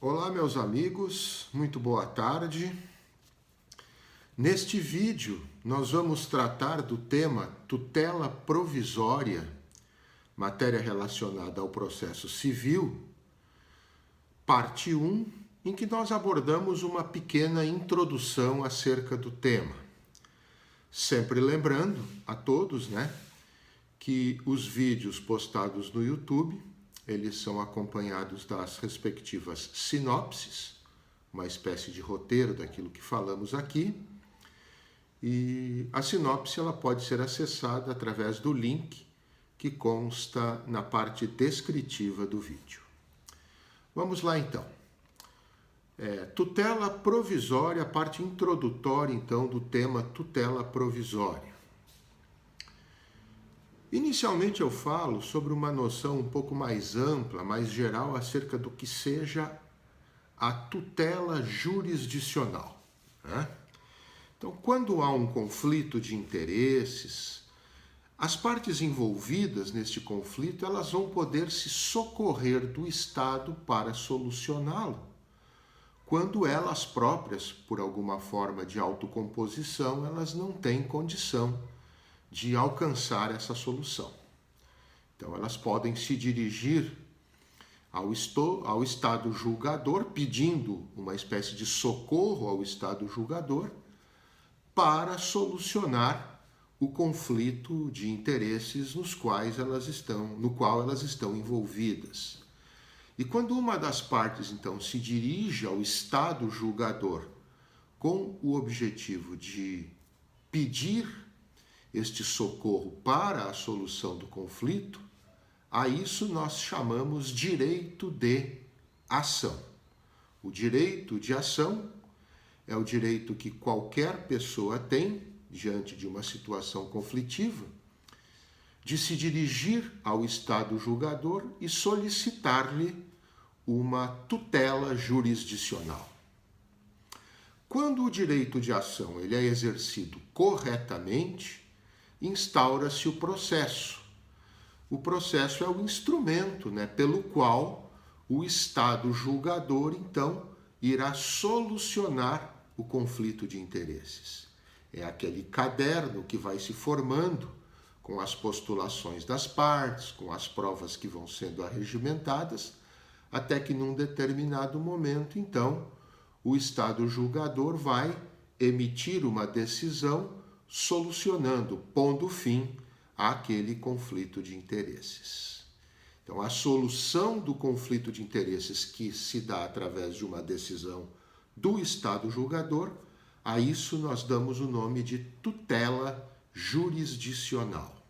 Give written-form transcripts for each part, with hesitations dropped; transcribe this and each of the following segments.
Olá, meus amigos, muito boa tarde. Neste vídeo, nós vamos tratar do tema tutela provisória, matéria relacionada ao processo civil, parte 1, em que nós abordamos uma pequena introdução acerca do tema. Sempre lembrando a todos, que os vídeos postados no YouTube, eles são acompanhados das respectivas sinopses, uma espécie de roteiro daquilo que falamos aqui. E a sinopse ela pode ser acessada através do link que consta na parte descritiva do vídeo. Vamos lá então. Tutela provisória, parte introdutória então do tema tutela provisória. Inicialmente eu falo sobre uma noção um pouco mais ampla, mais geral, acerca do que seja a tutela jurisdicional. Então, quando há um conflito de interesses, as partes envolvidas neste conflito, elas vão poder se socorrer do Estado para solucioná-lo, quando elas próprias, por alguma forma de autocomposição, elas não têm condição de alcançar essa solução. Então, elas podem se dirigir ao Estado julgador, pedindo uma espécie de socorro ao Estado julgador para solucionar o conflito de interesses no qual elas estão envolvidas. E quando uma das partes, então, se dirige ao Estado julgador com o objetivo de pedir este socorro para a solução do conflito, a isso nós chamamos direito de ação. O direito de ação é o direito que qualquer pessoa tem, diante de uma situação conflitiva, de se dirigir ao Estado julgador e solicitar-lhe uma tutela jurisdicional. Quando o direito de ação ele é exercido corretamente, instaura-se o processo. O processo é o instrumento, pelo qual o Estado julgador, então, irá solucionar o conflito de interesses. É aquele caderno que vai se formando com as postulações das partes, com as provas que vão sendo arregimentadas, até que num determinado momento, então, o Estado julgador vai emitir uma decisão solucionando, pondo fim àquele conflito de interesses. Então, a solução do conflito de interesses que se dá através de uma decisão do Estado julgador, a isso nós damos o nome de tutela jurisdicional.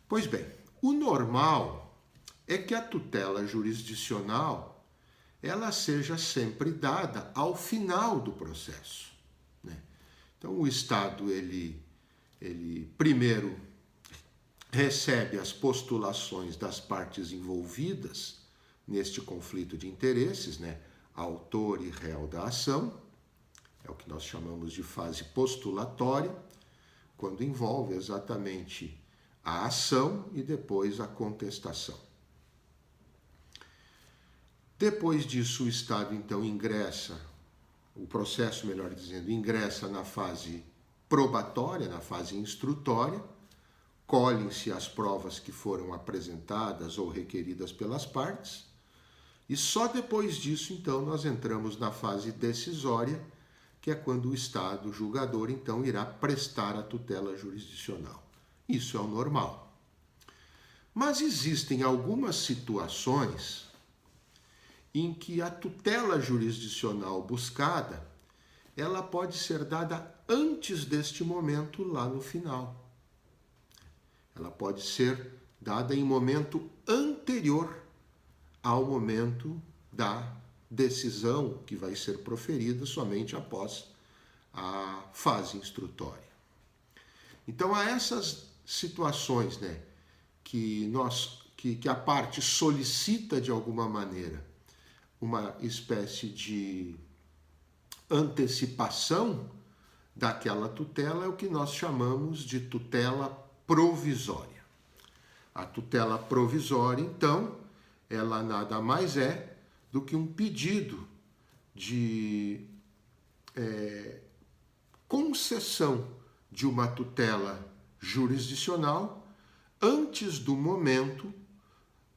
Pois bem, o normal é que a tutela jurisdicional ela seja sempre dada ao final do processo. Então, o Estado, ele primeiro recebe as postulações das partes envolvidas neste conflito de interesses, autor e réu da ação, é o que nós chamamos de fase postulatória, quando envolve exatamente a ação e depois a contestação. Depois disso, o Estado, então, o processo, melhor dizendo, ingressa na fase probatória, na fase instrutória, colhem-se as provas que foram apresentadas ou requeridas pelas partes, e só depois disso, então, nós entramos na fase decisória, que é quando o Estado julgador, então, irá prestar a tutela jurisdicional. Isso é o normal. Mas existem algumas situações em que a tutela jurisdicional buscada, ela pode ser dada antes deste momento lá no final. Ela pode ser dada em momento anterior ao momento da decisão que vai ser proferida somente após a fase instrutória. Então, há essas situações, que a parte solicita de alguma maneira uma espécie de antecipação daquela tutela, é o que nós chamamos de tutela provisória. A tutela provisória, então, ela nada mais é do que um pedido de concessão de uma tutela jurisdicional antes do momento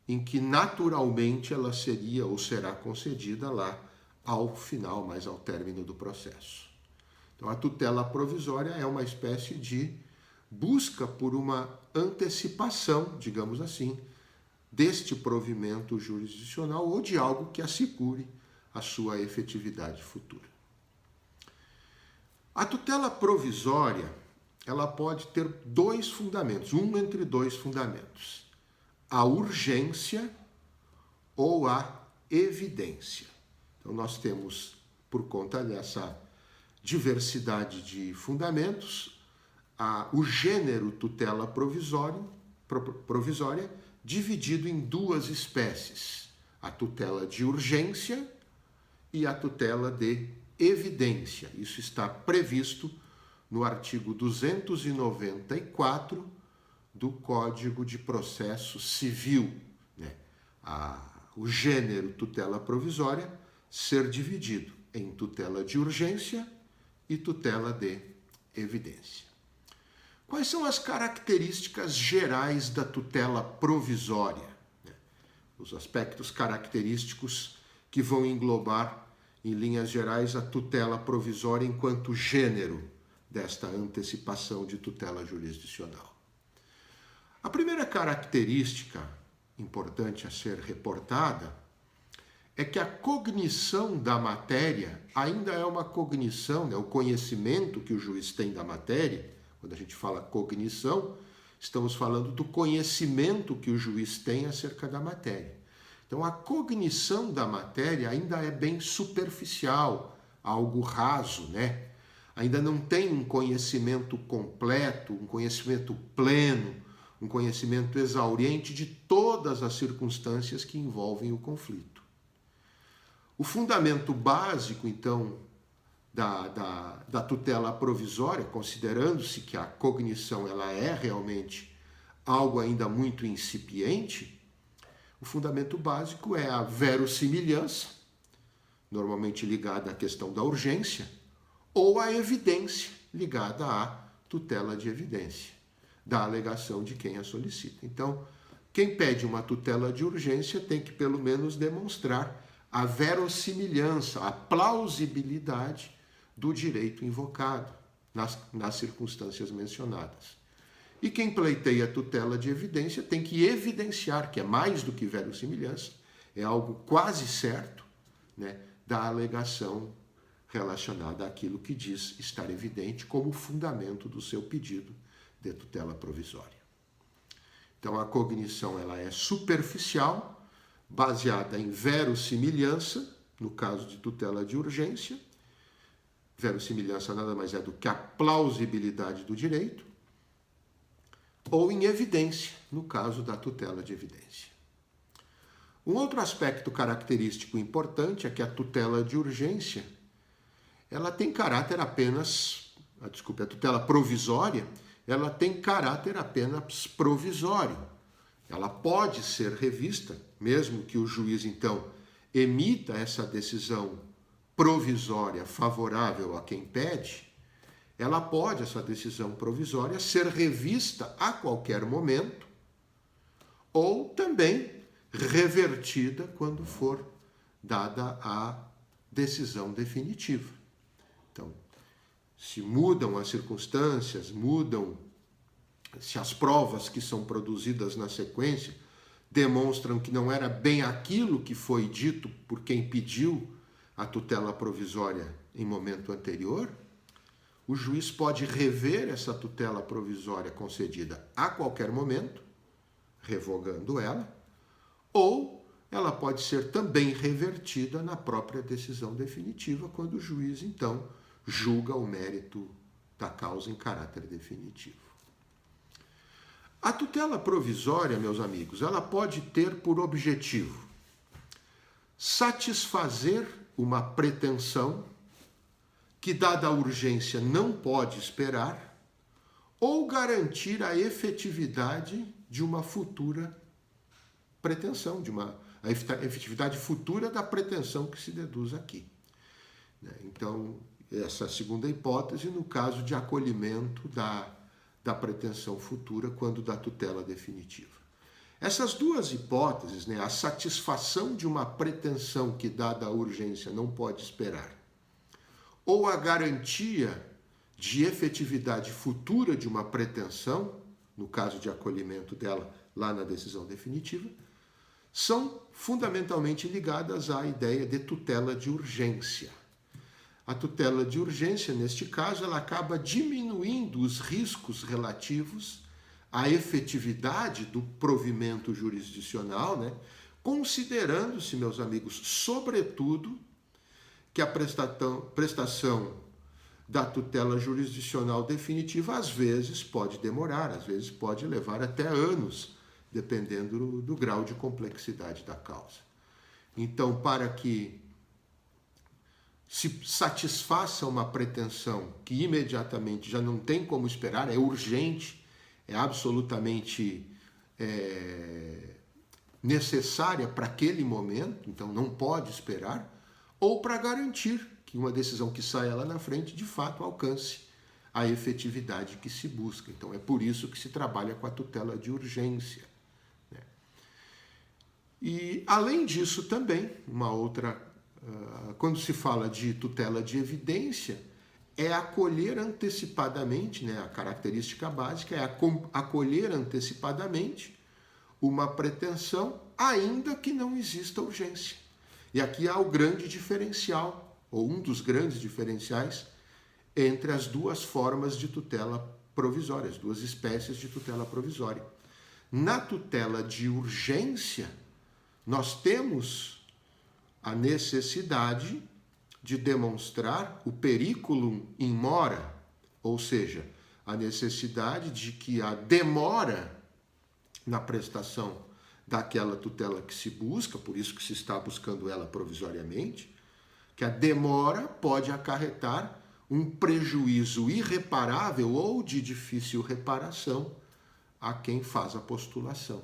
em que naturalmente ela seria ou será concedida lá ao final, mais ao término do processo. Então, a tutela provisória é uma espécie de busca por uma antecipação, digamos assim, deste provimento jurisdicional ou de algo que assegure a sua efetividade futura. A tutela provisória, ela pode ter dois fundamentos, um entre dois fundamentos: a urgência ou a evidência. Então, nós temos, por conta dessa diversidade de fundamentos, o gênero tutela provisória dividido em duas espécies: a tutela de urgência e a tutela de evidência. Isso está previsto no artigo 294 do Código de Processo Civil, né? O gênero tutela provisória ser dividido em tutela de urgência e tutela de evidência. Quais são as características gerais da tutela provisória? Os aspectos característicos que vão englobar, em linhas gerais, a tutela provisória enquanto gênero desta antecipação de tutela jurisdicional. A primeira característica importante a ser reportada é que a cognição da matéria ainda é uma cognição, né? O conhecimento que o juiz tem da matéria. Quando a gente fala cognição, estamos falando do conhecimento que o juiz tem acerca da matéria. Então, a cognição da matéria ainda é bem superficial, algo raso, né? Ainda não tem um conhecimento completo, um conhecimento pleno, um conhecimento exauriente de todas as circunstâncias que envolvem o conflito. O fundamento básico, então, da tutela provisória, considerando-se que a cognição ela é realmente algo ainda muito incipiente, o fundamento básico é a verossimilhança, normalmente ligada à questão da urgência, ou a evidência, ligada à tutela de evidência, da alegação de quem a solicita. Então, quem pede uma tutela de urgência tem que, pelo menos, demonstrar a verossimilhança, a plausibilidade do direito invocado nas circunstâncias mencionadas. E quem pleiteia a tutela de evidência tem que evidenciar, que é mais do que verossimilhança, é algo quase certo, né, da alegação relacionada àquilo que diz estar evidente como fundamento do seu pedido de tutela provisória. Então, a cognição ela é superficial, baseada em verossimilhança, no caso de tutela de urgência. Verossimilhança nada mais é do que a plausibilidade do direito, ou em evidência, no caso da tutela de evidência. Um outro aspecto característico importante é que a tutela de urgência, ela tem caráter apenas, a tutela provisória, ela tem caráter apenas provisório. Ela pode ser revista, mesmo que o juiz, então, emita essa decisão provisória favorável a quem pede, ela pode, essa decisão provisória, ser revista a qualquer momento ou também revertida quando for dada a decisão definitiva. Então, se mudam as circunstâncias, se as provas que são produzidas na sequência demonstram que não era bem aquilo que foi dito por quem pediu a tutela provisória em momento anterior, o juiz pode rever essa tutela provisória concedida a qualquer momento, revogando ela, ou ela pode ser também revertida na própria decisão definitiva, quando o juiz, então, julga o mérito da causa em caráter definitivo. A tutela provisória, meus amigos, ela pode ter por objetivo satisfazer uma pretensão que, dada a urgência, não pode esperar, ou garantir a efetividade de uma futura pretensão, a efetividade futura da pretensão que se deduz aqui. Então, essa é a segunda hipótese no caso de acolhimento da pretensão futura quando da tutela definitiva. Essas duas hipóteses, né, a satisfação de uma pretensão que, dada a urgência, não pode esperar, ou a garantia de efetividade futura de uma pretensão, no caso de acolhimento dela lá na decisão definitiva, são fundamentalmente ligadas à ideia de tutela de urgência. A tutela de urgência, neste caso, ela acaba diminuindo os riscos relativos à efetividade do provimento jurisdicional, né? Considerando-se, meus amigos, sobretudo, que a prestação da tutela jurisdicional definitiva às vezes pode demorar, às vezes pode levar até anos, dependendo do grau de complexidade da causa. Então, para que se satisfaça uma pretensão que imediatamente já não tem como esperar, é urgente, é absolutamente necessária para aquele momento, então não pode esperar, ou para garantir que uma decisão que saia lá na frente, de fato, alcance a efetividade que se busca. Então, é por isso que se trabalha com a tutela de urgência. Né? E, além disso, também, uma outra... quando se fala de tutela de evidência, é acolher antecipadamente, né? A característica básica é acolher antecipadamente uma pretensão, ainda que não exista urgência. E aqui há o grande diferencial, ou um dos grandes diferenciais, entre as duas formas de tutela provisória, as duas espécies de tutela provisória. Na tutela de urgência, nós temos a necessidade de demonstrar o periculum in mora, ou seja, a necessidade de que a demora na prestação daquela tutela que se busca, por isso que se está buscando ela provisoriamente, que a demora pode acarretar um prejuízo irreparável ou de difícil reparação a quem faz a postulação.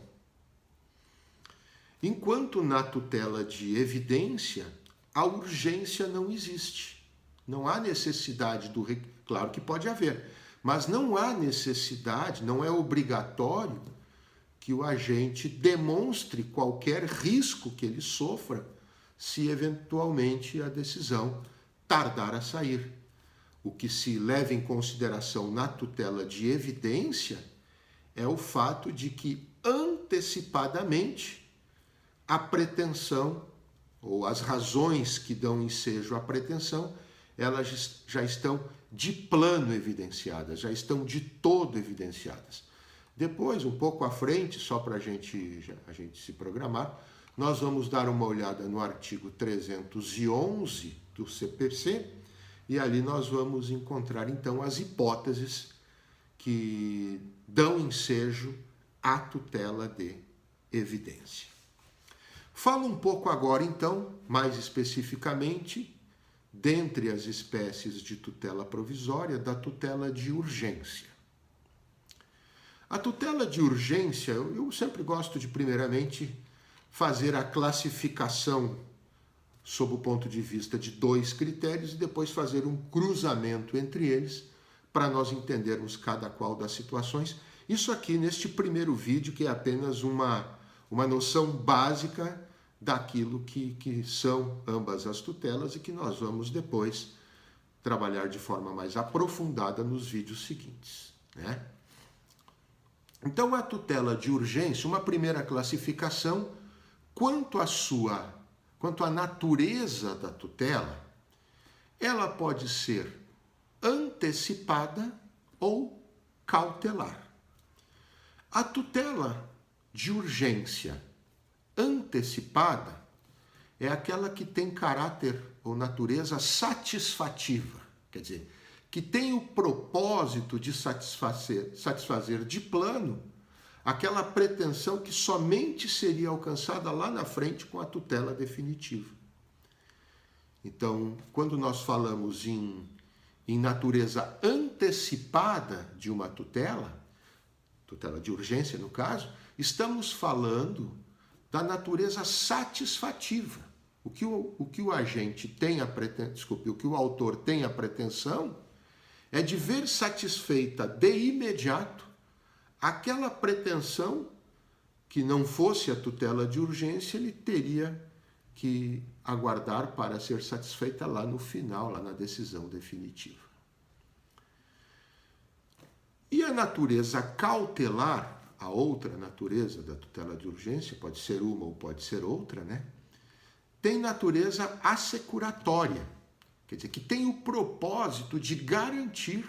Enquanto na tutela de evidência, a urgência não existe. Não há necessidade do... Claro que pode haver, mas não há necessidade, não é obrigatório que o agente demonstre qualquer risco que ele sofra se eventualmente a decisão tardar a sair. O que se leva em consideração na tutela de evidência é o fato de que antecipadamente a pretensão ou as razões que dão ensejo à pretensão, elas já estão de plano evidenciadas, já estão de todo evidenciadas. Depois, um pouco à frente, só para a gente se programar, nós vamos dar uma olhada no artigo 311 do CPC e ali nós vamos encontrar, então, as hipóteses que dão ensejo à tutela de evidência. Falo um pouco agora, então, mais especificamente, dentre as espécies de tutela provisória, da tutela de urgência. A tutela de urgência, eu sempre gosto de, primeiramente, fazer a classificação sob o ponto de vista de dois critérios e depois fazer um cruzamento entre eles para nós entendermos cada qual das situações. Isso aqui neste primeiro vídeo, que é apenas uma noção básica daquilo que são ambas as tutelas e que nós vamos depois trabalhar de forma mais aprofundada nos vídeos seguintes, né? Então, a tutela de urgência, uma primeira classificação, quanto à natureza da tutela, ela pode ser antecipada ou cautelar. A tutela de urgência antecipada é aquela que tem caráter ou natureza satisfativa, quer dizer, que tem o propósito de satisfazer de plano aquela pretensão que somente seria alcançada lá na frente com a tutela definitiva. Então, quando nós falamos em natureza antecipada de uma tutela de urgência no caso, estamos falando da natureza satisfativa. O que o agente tem a pretensão, o que o autor tem a pretensão é de ver satisfeita de imediato aquela pretensão que não fosse a tutela de urgência, ele teria que aguardar para ser satisfeita lá no final, lá na decisão definitiva. E a natureza cautelar, a outra natureza da tutela de urgência, pode ser uma ou pode ser outra, né? Tem natureza assecuratória, quer dizer, que tem o propósito de garantir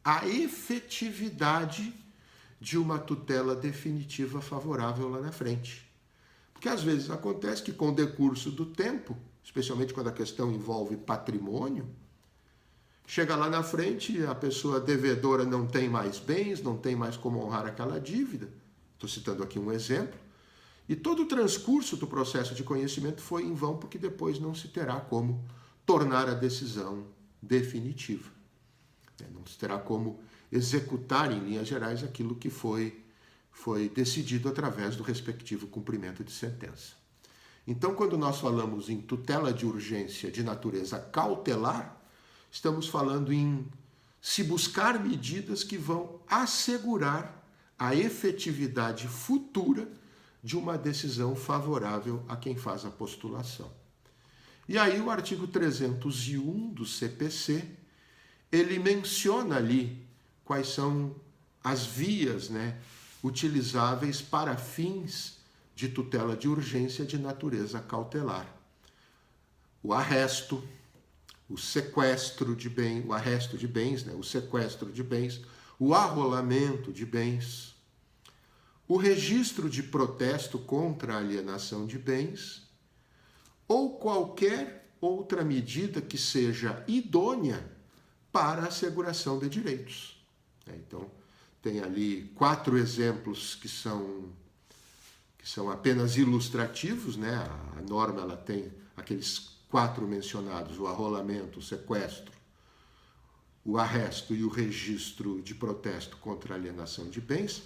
a efetividade de uma tutela definitiva favorável lá na frente. Porque às vezes acontece que com o decurso do tempo, especialmente quando a questão envolve patrimônio, chega lá na frente, a pessoa devedora não tem mais bens, não tem mais como honrar aquela dívida. Estou citando aqui um exemplo. E todo o transcurso do processo de conhecimento foi em vão, porque depois não se terá como tornar a decisão definitiva. Não se terá como executar em linhas gerais aquilo que foi decidido através do respectivo cumprimento de sentença. Então, quando nós falamos em tutela de urgência de natureza cautelar, estamos falando em se buscar medidas que vão assegurar a efetividade futura de uma decisão favorável a quem faz a postulação. E aí o artigo 301 do CPC, ele menciona ali quais são as vias, né, utilizáveis para fins de tutela de urgência de natureza cautelar. O arresto, o sequestro de bens, o arresto de bens, né, o sequestro de bens, o arrolamento de bens, o registro de protesto contra a alienação de bens ou qualquer outra medida que seja idônea para a asseguração de direitos. Então, tem ali 4 exemplos que são apenas ilustrativos, né? A norma ela tem aqueles 4 mencionados: o arrolamento, o sequestro, o arresto e o registro de protesto contra a alienação de bens.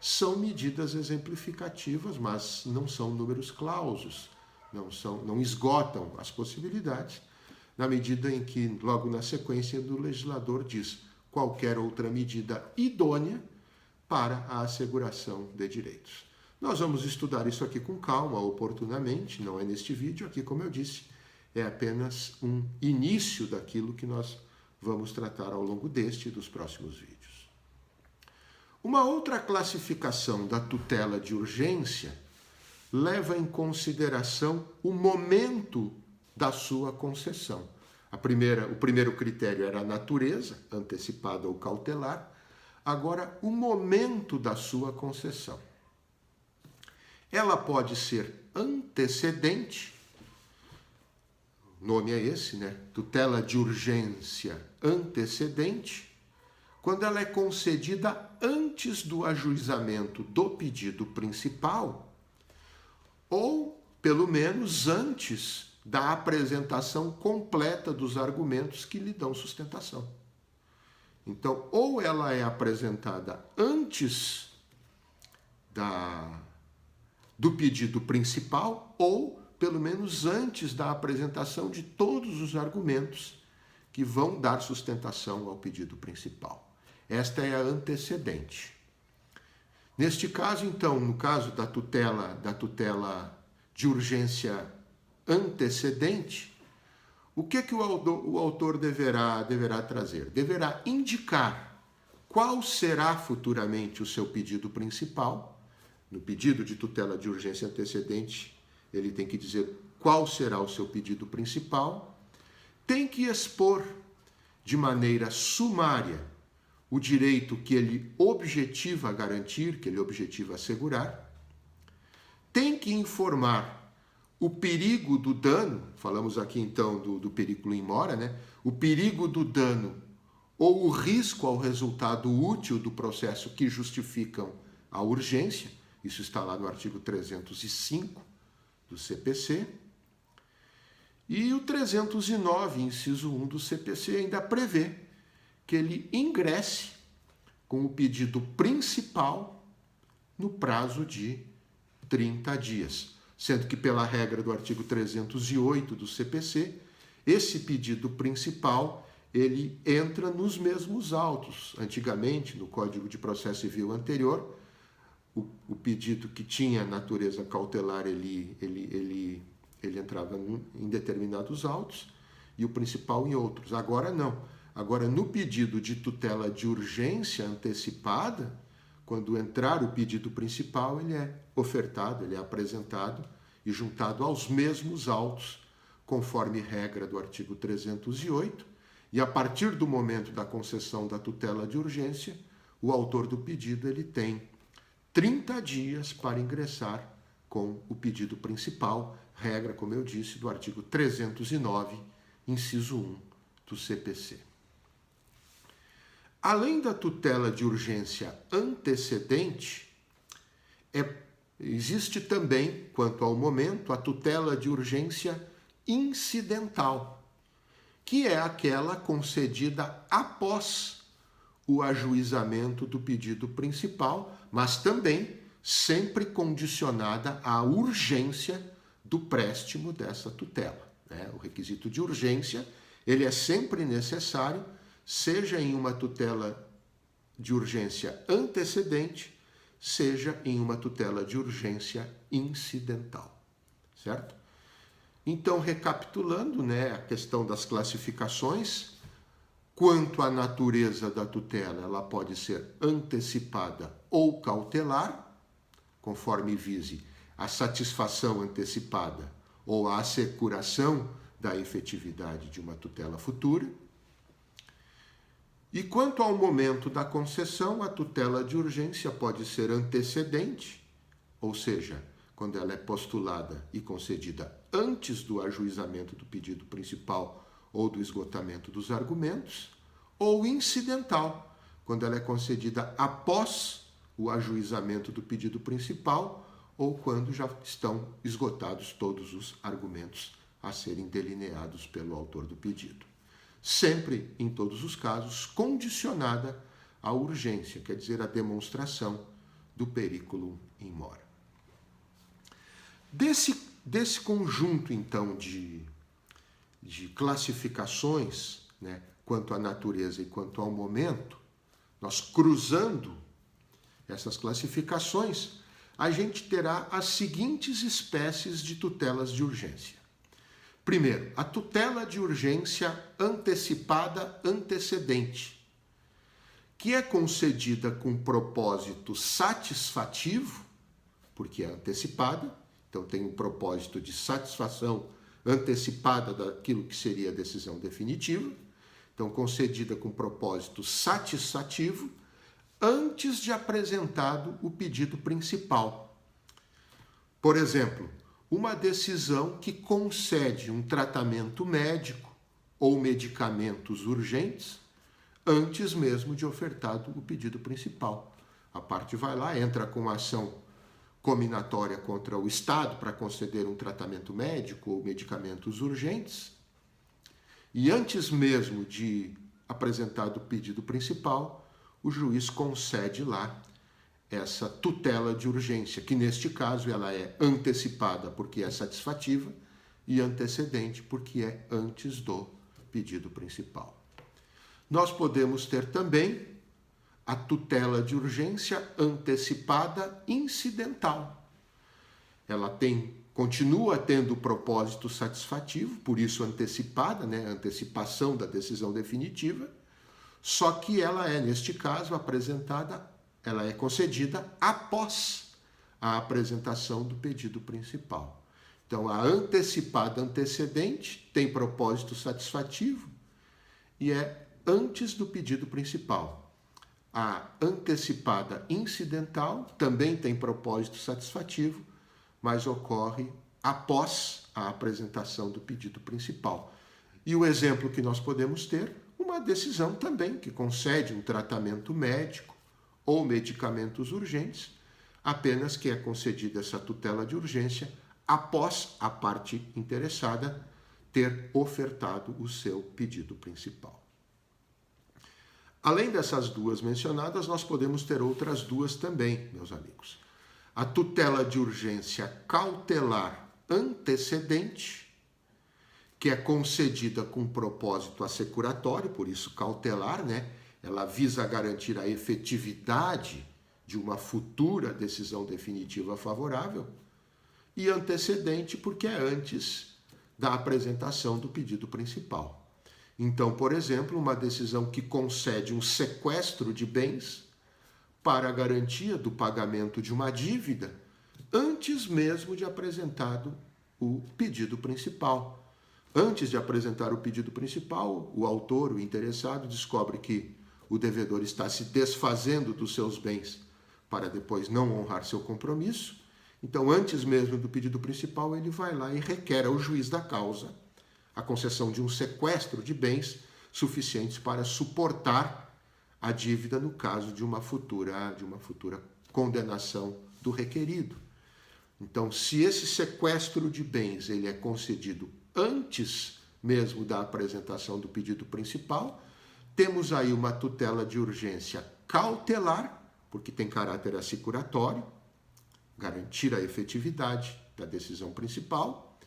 São medidas exemplificativas, mas não são números clausos, não esgotam as possibilidades, na medida em que, logo na sequência, o legislador diz qualquer outra medida idônea para a asseguração de direitos. Nós vamos estudar isso aqui com calma, oportunamente, não é neste vídeo, aqui, como eu disse, é apenas um início daquilo que nós vamos tratar ao longo deste e dos próximos vídeos. Uma outra classificação da tutela de urgência leva em consideração o momento da sua concessão. O primeiro critério era a natureza, antecipada ou cautelar. Agora, o momento da sua concessão. Ela pode ser antecedente, o nome é esse, né? Tutela de urgência antecedente, quando ela é concedida antes do ajuizamento do pedido principal, ou, pelo menos, antes da apresentação completa dos argumentos que lhe dão sustentação. Então, ou ela é apresentada antes do pedido principal, ou, pelo menos, antes da apresentação de todos os argumentos que vão dar sustentação ao pedido principal. Esta é a antecedente. Neste caso, então, no caso da tutela de urgência antecedente, o que o autor deverá trazer? Deverá indicar qual será futuramente o seu pedido principal. No pedido de tutela de urgência antecedente, ele tem que dizer qual será o seu pedido principal, tem que expor de maneira sumária o direito que ele objetiva garantir, que ele objetiva assegurar, tem que informar o perigo do dano, falamos aqui então do periculo in mora, né? O perigo do dano ou o risco ao resultado útil do processo que justificam a urgência, isso está lá no artigo 305 do CPC, e o 309, inciso 1 do CPC, ainda prevê que ele ingresse com o pedido principal no prazo de 30 dias, sendo que pela regra do artigo 308 do CPC, esse pedido principal ele entra nos mesmos autos. Antigamente, no Código de Processo Civil anterior, o pedido que tinha natureza cautelar, ele entrava em determinados autos e o principal em outros. Agora não. Agora, no pedido de tutela de urgência antecipada, quando entrar o pedido principal, ele é ofertado, ele é apresentado e juntado aos mesmos autos, conforme regra do artigo 308, e a partir do momento da concessão da tutela de urgência, o autor do pedido ele tem 30 dias para ingressar com o pedido principal, regra, como eu disse, do artigo 309, inciso 1 do CPC. Além da tutela de urgência antecedente, existe também, quanto ao momento, a tutela de urgência incidental, que é aquela concedida após o ajuizamento do pedido principal, mas também sempre condicionada à urgência do préstimo dessa tutela. O requisito de urgência, ele é sempre necessário, seja em uma tutela de urgência antecedente, seja em uma tutela de urgência incidental, certo? Então, recapitulando, a questão das classificações, quanto à natureza da tutela, ela pode ser antecipada ou cautelar, conforme vise a satisfação antecipada ou a assecuração da efetividade de uma tutela futura. E quanto ao momento da concessão, a tutela de urgência pode ser antecedente, ou seja, quando ela é postulada e concedida antes do ajuizamento do pedido principal ou do esgotamento dos argumentos, ou incidental, quando ela é concedida após o ajuizamento do pedido principal ou quando já estão esgotados todos os argumentos a serem delineados pelo autor do pedido. Sempre, em todos os casos, condicionada à urgência, quer dizer, à demonstração do periculum in mora. Desse conjunto, então, de classificações, quanto à natureza e quanto ao momento, nós cruzando essas classificações, a gente terá as seguintes espécies de tutelas de urgência. Primeiro, a tutela de urgência antecipada antecedente, que é concedida com propósito satisfativo, porque é antecipada, então tem um propósito de satisfação antecipada daquilo que seria a decisão definitiva, então concedida com propósito satisfativo, antes de apresentado o pedido principal. Por exemplo, uma decisão que concede um tratamento médico ou medicamentos urgentes antes mesmo de ofertado o pedido principal. A parte vai lá, entra com ação cominatória contra o Estado para conceder um tratamento médico ou medicamentos urgentes, e antes mesmo de apresentado o pedido principal, o juiz concede lá essa tutela de urgência, que neste caso ela é antecipada porque é satisfativa e antecedente porque é antes do pedido principal. Nós podemos ter também a tutela de urgência antecipada incidental. Ela continua tendo o propósito satisfativo, por isso antecipada, antecipação da decisão definitiva, só que ela é, neste caso, ela é concedida após a apresentação do pedido principal. Então, a antecipada antecedente tem propósito satisfativo e é antes do pedido principal. A antecipada incidental também tem propósito satisfativo, mas ocorre após a apresentação do pedido principal. E o exemplo que nós podemos ter, uma decisão também que concede um tratamento médico ou medicamentos urgentes, apenas que é concedida essa tutela de urgência após a parte interessada ter ofertado o seu pedido principal. Além dessas duas mencionadas, nós podemos ter outras duas também, meus amigos. a tutela de urgência cautelar antecedente, que é concedida com propósito assecuratório, por isso cautelar, né? Ela visa garantir a efetividade de uma futura decisão definitiva favorável, e antecedente porque é antes da apresentação do pedido principal. Então, por exemplo, uma decisão que concede um sequestro de bens para a garantia do pagamento de uma dívida antes mesmo de apresentado o pedido principal. Antes de apresentar o pedido principal, o autor, o interessado, descobre que o devedor está se desfazendo dos seus bens para depois não honrar seu compromisso. Então, antes mesmo do pedido principal, ele vai lá e requer ao juiz da causa a concessão de um sequestro de bens suficientes para suportar a dívida no caso de uma futura condenação do requerido. Então, se esse sequestro de bens ele é concedido antes mesmo da apresentação do pedido principal, temos aí uma tutela de urgência cautelar, porque tem caráter assecuratório, garantir a efetividade da decisão principal,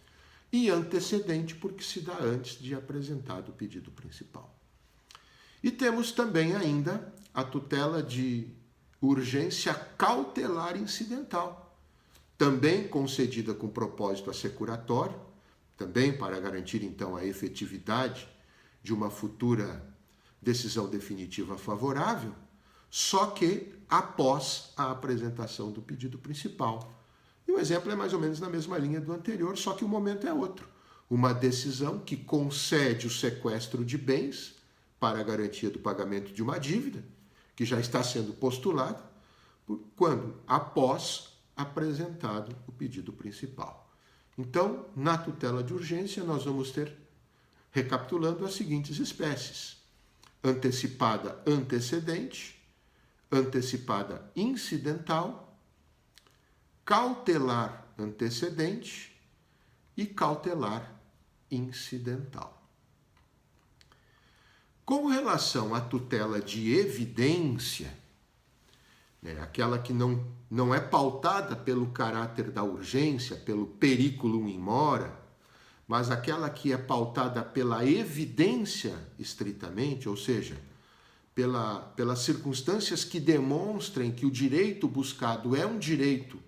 e antecedente, porque se dá antes de apresentado o pedido principal. E temos também ainda a tutela de urgência cautelar incidental, também concedida com propósito assecuratório, também para garantir então a efetividade de uma futura decisão definitiva favorável, só que após a apresentação do pedido principal. E o exemplo é mais ou menos na mesma linha do anterior, só que o momento é outro. Uma decisão que concede o sequestro de bens para a garantia do pagamento de uma dívida, que já está sendo postulada, quando após apresentado o pedido principal. Então, na tutela de urgência, nós vamos ter, recapitulando, as seguintes espécies: antecipada antecedente, antecipada incidental, cautelar antecedente e cautelar incidental. Com relação à tutela de evidência, aquela que não é pautada pelo caráter da urgência, pelo periculum in mora, mas aquela que é pautada pela evidência estritamente, ou seja, pelas circunstâncias que demonstrem que o direito buscado é um direito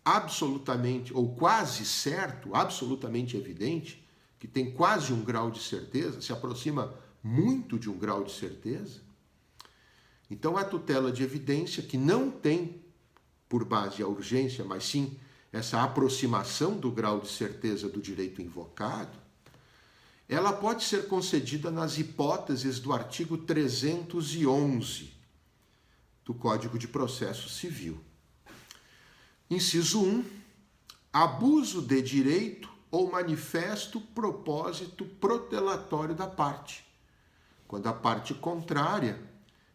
absolutamente ou quase certo, absolutamente evidente, que tem quase um grau de certeza, se aproxima muito de um grau de certeza. Então, a tutela de evidência, que não tem por base a urgência, mas sim essa aproximação do grau de certeza do direito invocado, ela pode ser concedida nas hipóteses do artigo 311 do Código de Processo Civil. Inciso 1. Abuso de direito ou manifesto propósito protelatório da parte. Quando a parte contrária,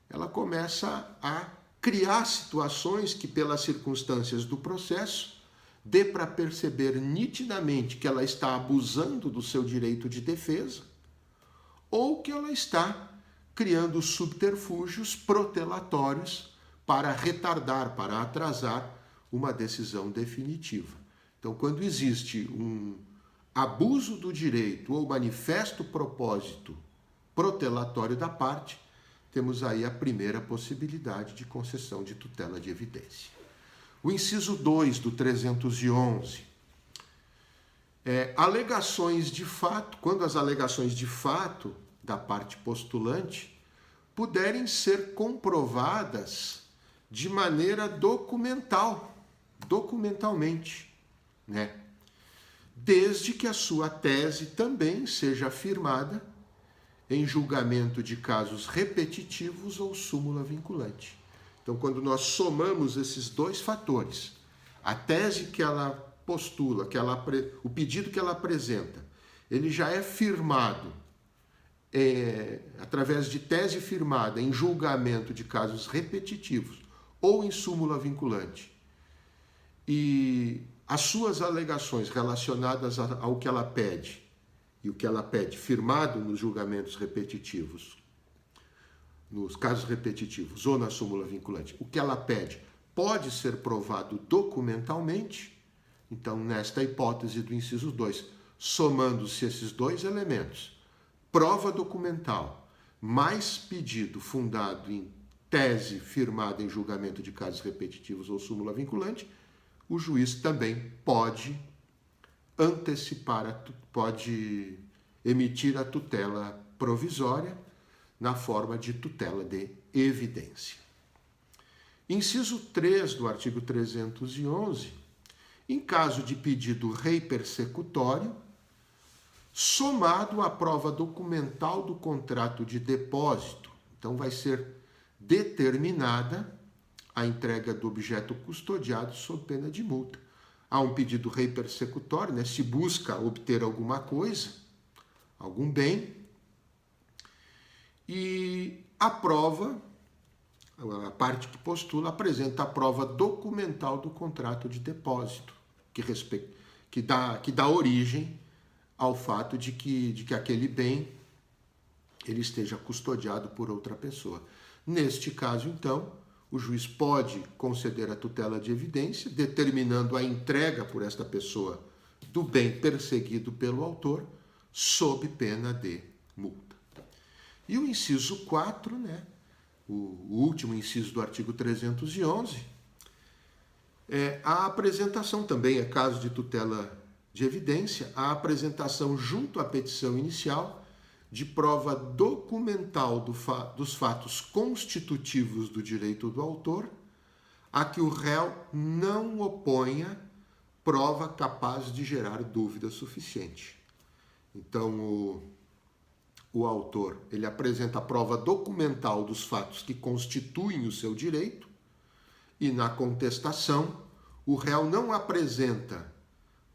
ela começa a criar situações que, pelas circunstâncias do processo, dê para perceber nitidamente que ela está abusando do seu direito de defesa ou que ela está criando subterfúgios protelatórios para retardar, para atrasar uma decisão definitiva. Então, quando existe um abuso do direito ou manifesto propósito protelatório da parte, temos aí a primeira possibilidade de concessão de tutela de evidência. O inciso 2 do 311. Alegações de fato, quando as alegações de fato da parte postulante puderem ser comprovadas de maneira documentalmente, desde que a sua tese também seja afirmada em julgamento de casos repetitivos ou súmula vinculante. Então, quando nós somamos esses dois fatores, a tese que ela postula, o pedido que ela apresenta, ele já é firmado através de tese firmada em julgamento de casos repetitivos ou em súmula vinculante, e as suas alegações relacionadas ao que ela pede, e o que ela pede firmado nos julgamentos repetitivos, nos casos repetitivos ou na súmula vinculante, o que ela pede pode ser provado documentalmente. Então, nesta hipótese do inciso 2, somando-se esses dois elementos, prova documental mais pedido fundado em tese firmada em julgamento de casos repetitivos ou súmula vinculante, o juiz também pode pode emitir a tutela provisória na forma de tutela de evidência. Inciso 3 do artigo 311, em caso de pedido rei persecutório, somado à prova documental do contrato de depósito, então vai ser determinada a entrega do objeto custodiado sob pena de multa. Há um pedido rei persecutório, né? Se busca obter alguma coisa, algum bem, e a prova, a parte que postula, apresenta a prova documental do contrato de depósito, que dá origem ao fato de que aquele bem ele esteja custodiado por outra pessoa. Neste caso, então, o juiz pode conceder a tutela de evidência, determinando a entrega por esta pessoa do bem perseguido pelo autor, sob pena de multa. E o inciso 4, né, o último inciso do artigo 311, a apresentação também é caso de tutela de evidência, a apresentação junto à petição inicial de prova documental dos fatos constitutivos do direito do autor, a que o réu não oponha prova capaz de gerar dúvida suficiente. Então, o autor ele apresenta a prova documental dos fatos que constituem o seu direito e, na contestação, o réu não apresenta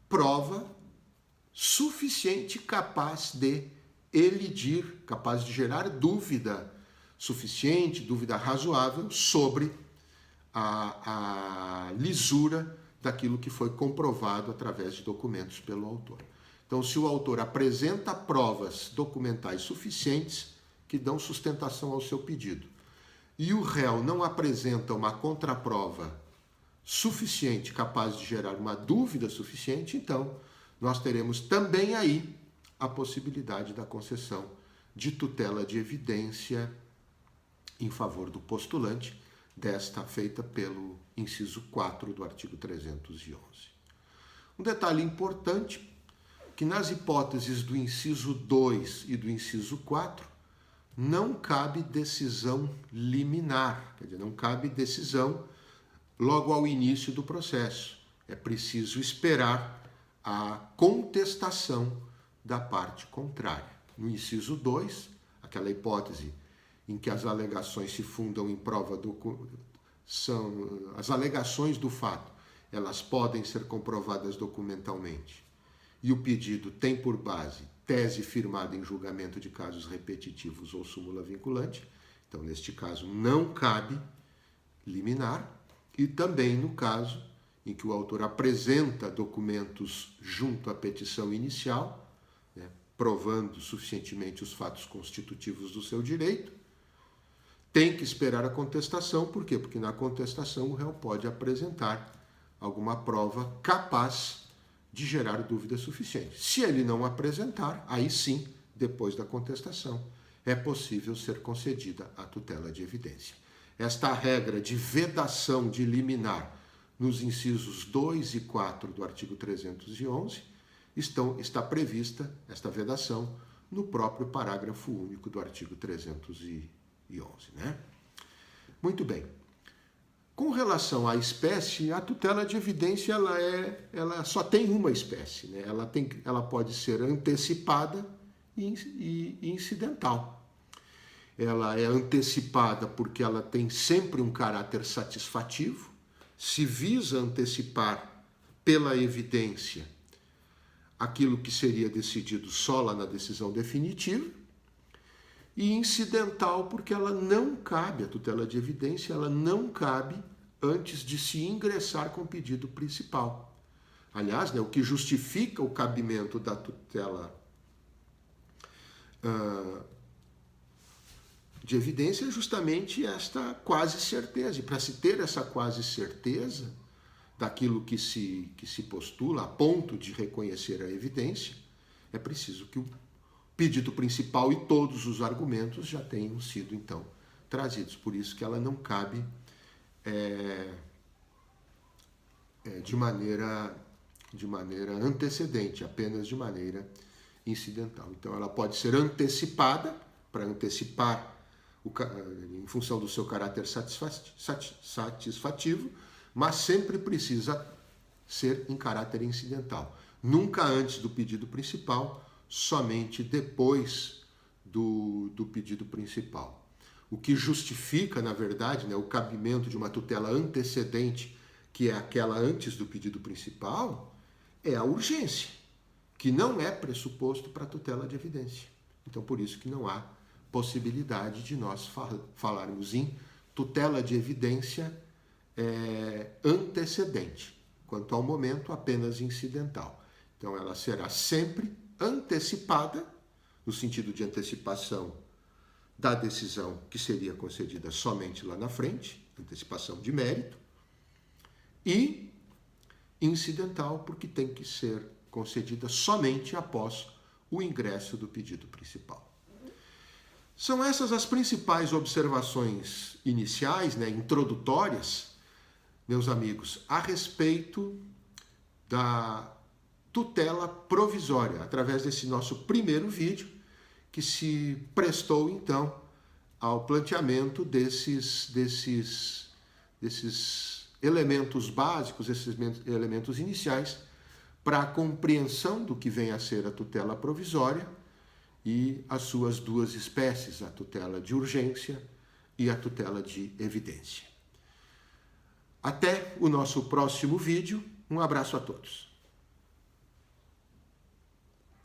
prova suficiente capaz de elidir, capaz de gerar dúvida suficiente, dúvida razoável sobre a lisura daquilo que foi comprovado através de documentos pelo autor. Então, se o autor apresenta provas documentais suficientes que dão sustentação ao seu pedido e o réu não apresenta uma contraprova suficiente, capaz de gerar uma dúvida suficiente, então nós teremos também aí a possibilidade da concessão de tutela de evidência em favor do postulante, desta feita pelo inciso 4 do artigo 311. Um detalhe importante, que nas hipóteses do inciso 2 e do inciso 4, não cabe decisão liminar, quer dizer, não cabe decisão logo ao início do processo. É preciso esperar a contestação da parte contrária. No inciso 2, aquela hipótese em que as alegações se fundam em prova são as alegações do fato, elas podem ser comprovadas documentalmente. E o pedido tem por base tese firmada em julgamento de casos repetitivos ou súmula vinculante. Então, neste caso, não cabe liminar. E também no caso em que o autor apresenta documentos junto à petição inicial, né, provando suficientemente os fatos constitutivos do seu direito, tem que esperar a contestação. Por quê? Porque na contestação o réu pode apresentar alguma prova capaz de gerar dúvida suficiente. Se ele não apresentar, aí sim, depois da contestação, é possível ser concedida a tutela de evidência. Esta regra de vedação de liminar nos incisos 2 e 4 do artigo 311 está prevista, esta vedação, no próprio parágrafo único do artigo 311. Né? Muito bem. Com relação à espécie, a tutela de evidência ela só tem uma espécie, né? Ela pode ser antecipada e incidental. Ela é antecipada porque ela tem sempre um caráter satisfativo, se visa antecipar pela evidência aquilo que seria decidido só lá na decisão definitiva, e incidental porque ela não cabe, a tutela de evidência, ela não cabe antes de se ingressar com o pedido principal. Aliás, né, o que justifica o cabimento da tutela de evidência é justamente esta quase certeza. E para se ter essa quase certeza daquilo que se postula, a ponto de reconhecer a evidência, é preciso que o pedido principal e todos os argumentos já tenham sido, então, trazidos. Por isso que ela não cabe de maneira antecedente, apenas de maneira incidental. Então, ela pode ser antecipada, para antecipar, em função do seu caráter satisfativo, mas sempre precisa ser em caráter incidental. Nunca antes do pedido principal, somente depois do pedido principal. O que justifica, na verdade, o cabimento de uma tutela antecedente, que é aquela antes do pedido principal, é a urgência, que não é pressuposto para a tutela de evidência. Então, por isso que não há possibilidade de nós falarmos em tutela de evidência antecedente. Quanto ao momento, apenas incidental. Então, ela será sempre antecipada, no sentido de antecipação da decisão que seria concedida somente lá na frente, antecipação de mérito, e incidental, porque tem que ser concedida somente após o ingresso do pedido principal. São essas as principais observações iniciais, introdutórias, meus amigos, a respeito da tutela provisória, através desse nosso primeiro vídeo, que se prestou, então, ao planteamento desses elementos básicos, esses elementos iniciais, para a compreensão do que vem a ser a tutela provisória e as suas duas espécies, a tutela de urgência e a tutela de evidência. Até o nosso próximo vídeo. Um abraço a todos.